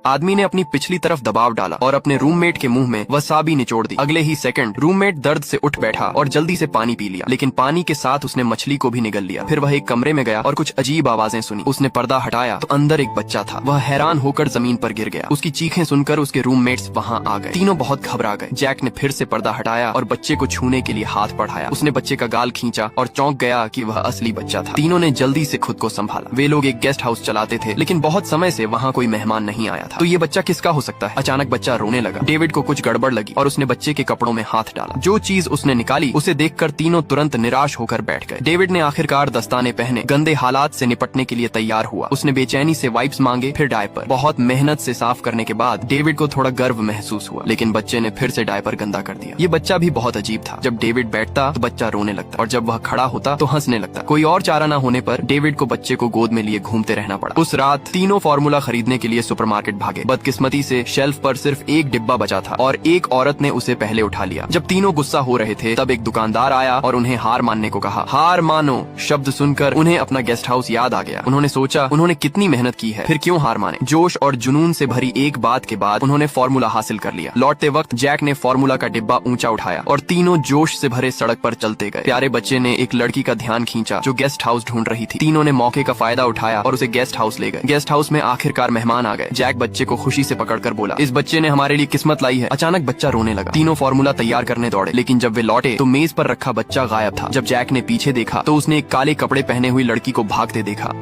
आदमी ने अपनी पिछली तरफ दबाव डाला और अपने रूममेट के मुंह में वसाबी निचोड़ दी। अगले ही सेकंड रूममेट दर्द से उठ बैठा और जल्दी से पानी पी लिया, लेकिन पानी के साथ उसने मछली को भी निगल लिया। फिर वह एक कमरे में गया और कुछ अजीब आवाजें सुनी। उसने पर्दा हटाया तो अंदर एक बच्चा था। वह हैरान होकर जमीन पर गिर गया। उसकी चीखें सुनकर उसके रूममेट्स वहाँ आ गए। तीनों बहुत घबरा गए। जैक ने फिर से पर्दा हटाया और बच्चे को छूने के लिए हाथ बढ़ाया। उसने बच्चे का गाल खींचा और चौंक गया कि वह असली बच्चा था। तीनों ने जल्दी से खुद को संभाला। वे लोग एक गेस्ट हाउस चलाते थे, लेकिन बहुत समय से वहाँ कोई मेहमान नहीं आया था। तो ये बच्चा किसका हो सकता है? अचानक बच्चा रोने लगा। डेविड को कुछ गड़बड़ लगी और उसने बच्चे के कपड़ों में हाथ डाला। जो चीज उसने निकाली उसे देखकर तीनों तुरंत निराश होकर बैठ गए। डेविड ने आखिरकार दस्ताने पहने, गंदे हालात से निपटने के लिए तैयार हुआ। उसने बेचैनी से वाइप्स मांगे, फिर डायपर। बहुत मेहनत से साफ करने के बाद डेविड को थोड़ा गर्व महसूस हुआ, लेकिन बच्चे ने फिर से डायपर गंदा कर दिया। ये बच्चा भी बहुत अजीब था। जब डेविड बैठता तो बच्चा रोने लगता और जब वह खड़ा होता तो हंसने लगता। कोई और चारा न होने पर डेविड को बच्चे को गोद में लिए घूमते रहना पड़ा। उस रात तीनों फार्मूला खरीदने के लिए सुपरमार्केट भागे। बदकिस्मती से शेल्फ पर सिर्फ एक डिब्बा बचा था और एक औरत ने उसे पहले उठा लिया। जब तीनों गुस्सा हो रहे थे तब एक दुकानदार आया और उन्हें हार मानने को कहा। हार मानो शब्द सुनकर उन्हें अपना गेस्ट हाउस याद आ गया। उन्होंने सोचा उन्होंने कितनी मेहनत की है, फिर क्यों हार माने। जोश और जुनून से भरी एक बात के बाद उन्होंने फार्मूला हासिल कर लिया। लौटते वक्त जैक ने फार्मूला का डिब्बा ऊंचा उठाया और तीनों जोश से भरे सड़क पर चलते गए। प्यारे बच्चे ने एक लड़की का ध्यान खींचा जो गेस्ट हाउस ढूंढ रही थी। तीनों ने मौके का फायदा उठाया और उसे गेस्ट हाउस ले गए। गेस्ट हाउस में आखिरकार मेहमान आ गए। जैक बच्चे को खुशी से पकड़कर बोला, इस बच्चे ने हमारे लिए किस्मत लाई है। अचानक बच्चा रोने लगा। तीनों फार्मूला तैयार करने दौड़े, लेकिन जब वे लौटे तो मेज पर रखा बच्चा गायब था। जब जैक ने पीछे देखा तो उसने एक काले कपड़े पहने हुई लड़की को भागते देखा।